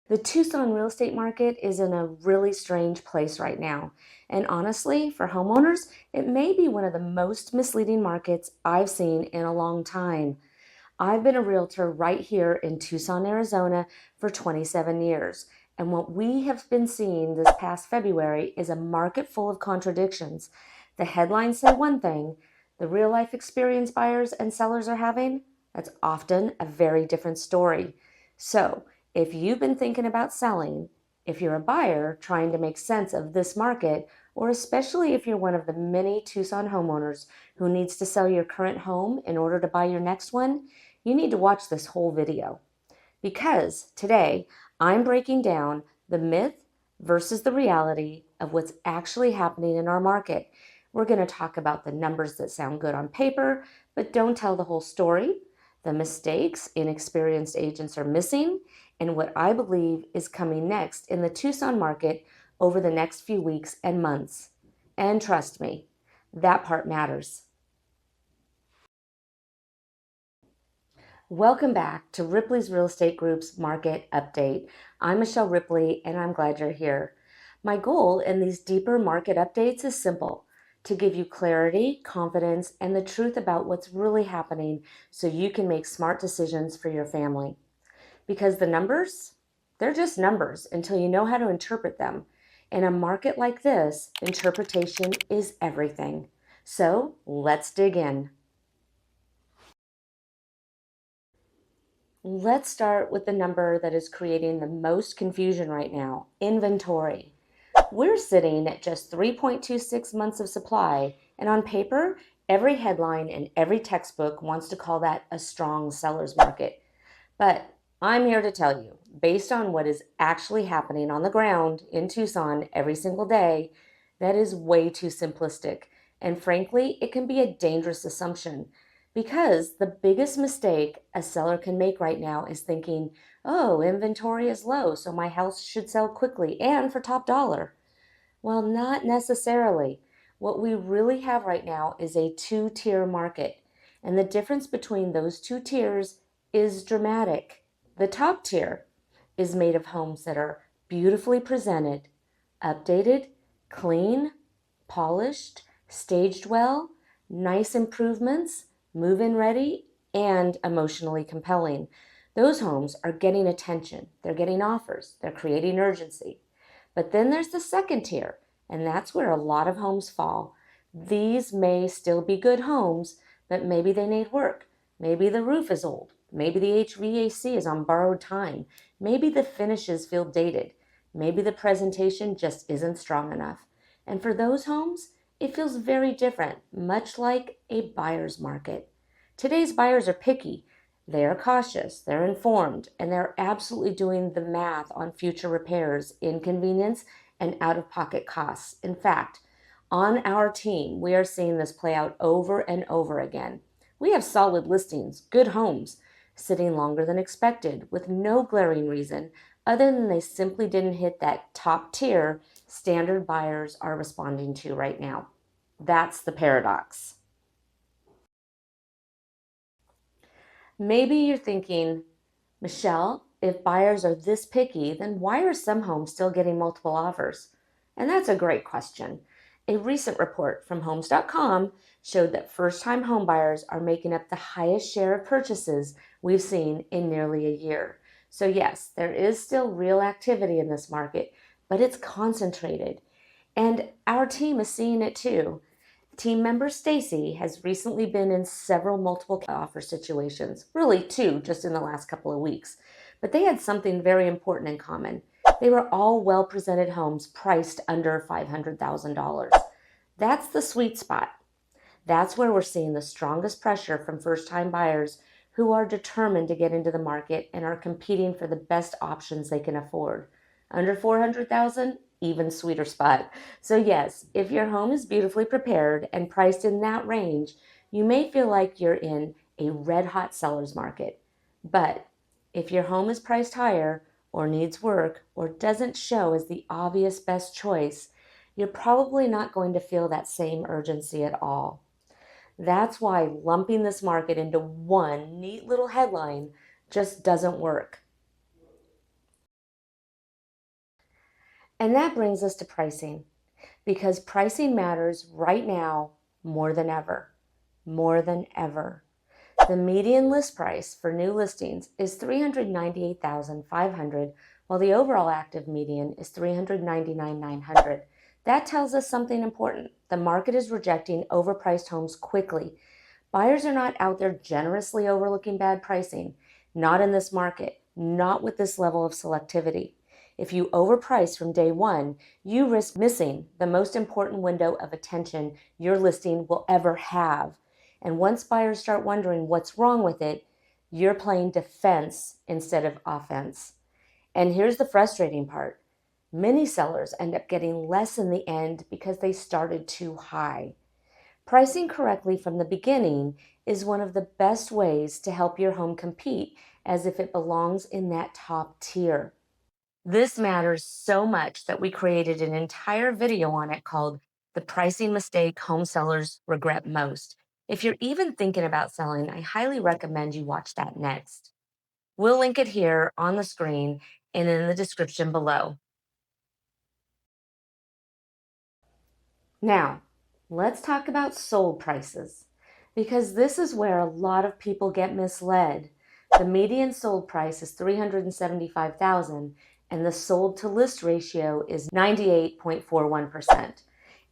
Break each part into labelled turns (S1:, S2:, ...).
S1: The Tucson real estate market is in a really strange place right now. And honestly, for homeowners, it may be one of the most misleading markets I've seen in a long time. I've been a realtor right here in Tucson, Arizona for 27 years. And what we have been seeing this past February is a market full of contradictions. The headlines say one thing, the real life experience buyers and sellers are having, that's often a very different story. So, if you've been thinking about selling, if you're a buyer trying to make sense of this market, or especially if you're one of the many Tucson homeowners who needs to sell your current home in order to buy your next one, you need to watch this whole video. Because today I'm breaking down the myth versus the reality of what's actually happening in our market. We're going to talk about the numbers that sound good on paper, but don't tell the whole story, the mistakes inexperienced agents are missing, and what I believe is coming next in the Tucson market over the next few weeks and months. And trust me, that part matters. Welcome back to Ripley's Real Estate Group's Market Update. I'm Michelle Ripley, and I'm glad you're here. My goal in these deeper market updates is simple: to give you clarity, confidence, and the truth about what's really happening so you can make smart decisions for your family. Because the numbers, they're just numbers until you know how to interpret them. In a market like this, interpretation is everything. So let's dig in. Let's start with the number that is creating the most confusion right now, inventory. We're sitting at just 3.26 months of supply, and on paper, every headline and every textbook wants to call that a strong seller's market. But I'm here to tell you, based on what is actually happening on the ground in Tucson every single day, that is way too simplistic. And frankly, it can be a dangerous assumption because the biggest mistake a seller can make right now is thinking, oh, inventory is low, so my house should sell quickly and for top dollar. Well, not necessarily. What we really have right now is a two-tier market, and the difference between those two tiers is dramatic. The top tier is made of homes that are beautifully presented, updated, clean, polished, staged well, nice improvements, move-in ready, and emotionally compelling. Those homes are getting attention, they're getting offers, they're creating urgency. But then there's the second tier, and that's where a lot of homes fall. These may still be good homes, but maybe they need work. Maybe the roof is old. Maybe the HVAC is on borrowed time. Maybe the finishes feel dated. Maybe the presentation just isn't strong enough. And for those homes, it feels very different, much like a buyer's market. Today's buyers are picky. They are cautious, they're informed, and they're absolutely doing the math on future repairs, inconvenience, and out-of-pocket costs. In fact, on our team, we are seeing this play out over and over again. We have solid listings, good homes, sitting longer than expected with no glaring reason other than they simply didn't hit that top tier standard buyers are responding to right now. That's the paradox. Maybe you're thinking, Michelle, if buyers are this picky, then why are some homes still getting multiple offers? And that's a great question. A recent report from Homes.com showed that first-time homebuyers are making up the highest share of purchases we've seen in nearly a year. So yes, there is still real activity in this market, but it's concentrated. And our team is seeing it too. Team member Stacy has recently been in several multiple offer situations, really two just in the last couple of weeks. But they had something very important in common. They were all well-presented homes priced under $500,000. That's the sweet spot. That's where we're seeing the strongest pressure from first-time buyers who are determined to get into the market and are competing for the best options they can afford. Under $400,000, even sweeter spot. So yes, if your home is beautifully prepared and priced in that range, you may feel like you're in a red-hot seller's market. But if your home is priced higher or needs work or doesn't show as the obvious best choice, you're probably not going to feel that same urgency at all. That's why lumping this market into one neat little headline just doesn't work. And that brings us to pricing, because pricing matters right now more than ever. More than ever. The median list price for new listings is $398,500, while the overall active median is $399,900. That tells us something important. The market is rejecting overpriced homes quickly. Buyers are not out there generously overlooking bad pricing. Not in this market, not with this level of selectivity. If you overprice from day one, you risk missing the most important window of attention your listing will ever have. And once buyers start wondering what's wrong with it, you're playing defense instead of offense. And here's the frustrating part. Many sellers end up getting less in the end because they started too high. Pricing correctly from the beginning is one of the best ways to help your home compete as if it belongs in that top tier. This matters so much that we created an entire video on it called The Pricing Mistake Home Sellers Regret Most. If you're even thinking about selling, I highly recommend you watch that next. We'll link it here on the screen and in the description below. Now, let's talk about sold prices, because this is where a lot of people get misled. The median sold price is $375,000 and the sold to list ratio is 98.41%.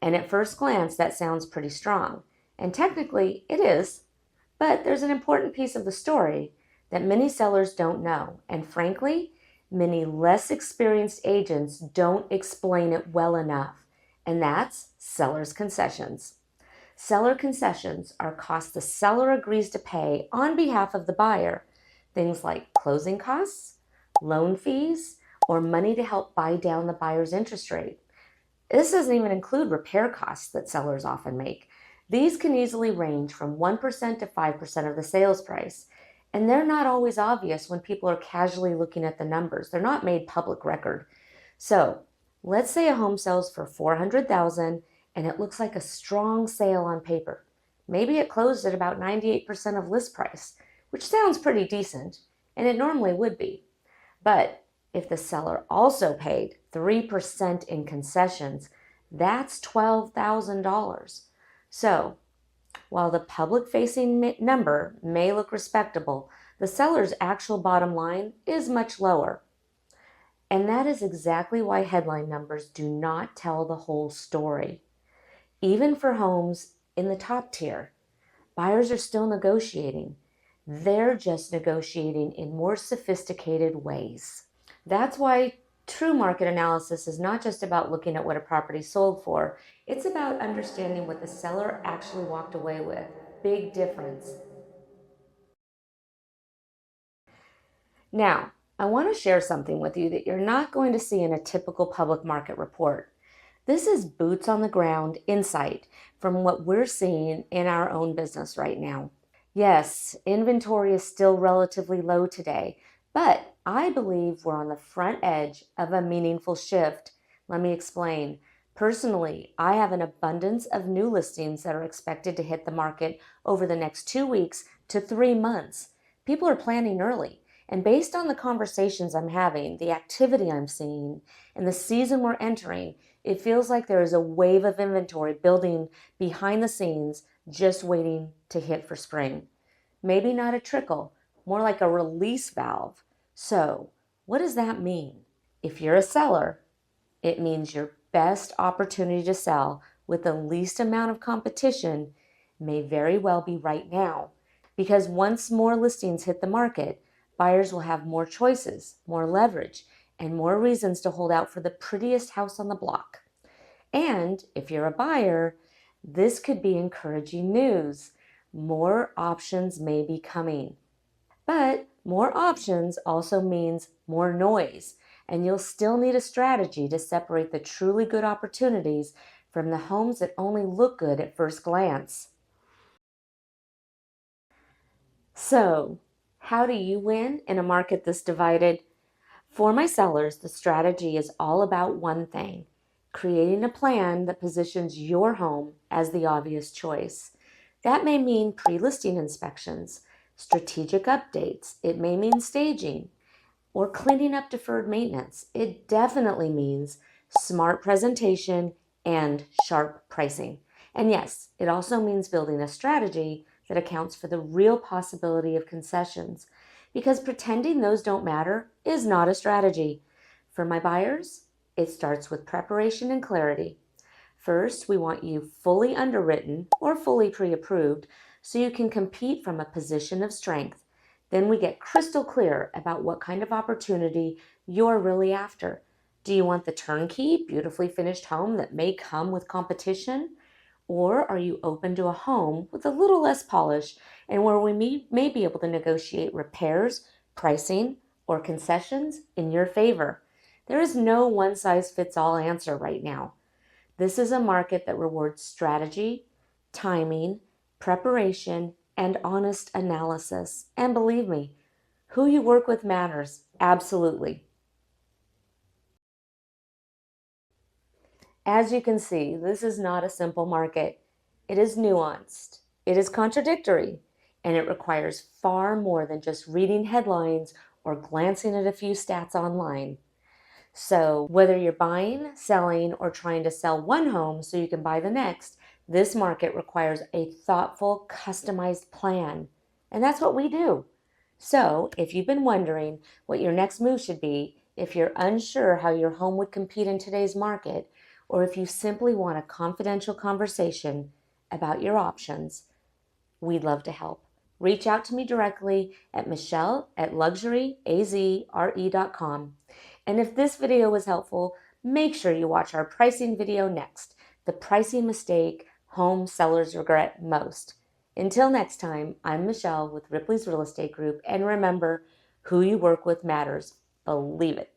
S1: And at first glance, that sounds pretty strong. And technically, it is. But there's an important piece of the story that many sellers don't know. And frankly, many less experienced agents don't explain it well enough. And that's seller's concessions. Seller concessions are costs the seller agrees to pay on behalf of the buyer. Things like closing costs, loan fees, or money to help buy down the buyer's interest rate. This doesn't even include repair costs that sellers often make. These can easily range from 1% to 5% of the sales price, and they're not always obvious when people are casually looking at the numbers. They're not made public record. So, let's say a home sells for $400,000 and it looks like a strong sale on paper. Maybe it closed at about 98% of list price, which sounds pretty decent, and it normally would be. But if the seller also paid 3% in concessions, that's $12,000. So, while the public-facing number may look respectable, the seller's actual bottom line is much lower. And that is exactly why headline numbers do not tell the whole story. Even for homes in the top tier, buyers are still negotiating. They're just negotiating in more sophisticated ways. That's why true market analysis is not just about looking at what a property sold for. It's about understanding what the seller actually walked away with. Big difference. Now, I want to share something with you that you're not going to see in a typical public market report. This is boots on the ground insight from what we're seeing in our own business right now. Yes, inventory is still relatively low today, but I believe we're on the front edge of a meaningful shift. Let me explain. Personally, I have an abundance of new listings that are expected to hit the market over the next 2 weeks to 3 months. People are planning early. And based on the conversations I'm having, the activity I'm seeing, and the season we're entering, it feels like there is a wave of inventory building behind the scenes, just waiting to hit for spring. Maybe not a trickle, more like a release valve. So, what does that mean? If you're a seller, it means your best opportunity to sell with the least amount of competition may very well be right now. Because once more listings hit the market, buyers will have more choices, more leverage, and more reasons to hold out for the prettiest house on the block. And if you're a buyer, this could be encouraging news. More options may be coming. But more options also means more noise, and you'll still need a strategy to separate the truly good opportunities from the homes that only look good at first glance. So, how do you win in a market this divided? For my sellers, the strategy is all about one thing: creating a plan that positions your home as the obvious choice. That may mean pre-listing inspections, strategic updates. It may mean staging or cleaning up deferred maintenance. It definitely means smart presentation, and sharp pricing. And yes, it also means building a strategy that accounts for the real possibility of concessions, because pretending those don't matter is not a strategy. For my buyers, it starts with preparation and clarity. First, we want you fully underwritten or fully pre-approved so you can compete from a position of strength. Then we get crystal clear about what kind of opportunity you're really after. Do you want the turnkey, beautifully finished home that may come with competition? Or are you open to a home with a little less polish and where we may be able to negotiate repairs, pricing, or concessions in your favor? There is no one-size-fits-all answer right now. This is a market that rewards strategy, timing, preparation, and honest analysis. And believe me, who you work with matters, absolutely. As you can see, this is not a simple market. It is nuanced, it is contradictory, and it requires far more than just reading headlines or glancing at a few stats online. So whether you're buying, selling, or trying to sell one home so you can buy the next, this market requires a thoughtful, customized plan. And that's what we do. So if you've been wondering what your next move should be, if you're unsure how your home would compete in today's market, or if you simply want a confidential conversation about your options, we'd love to help. Reach out to me directly at michelle@luxuryazre.com. And if this video was helpful, make sure you watch our pricing video next, the pricing mistake home sellers regret most. Until next time, I'm Michelle with Ripley's Real Estate Group, and remember, who you work with matters. Believe it.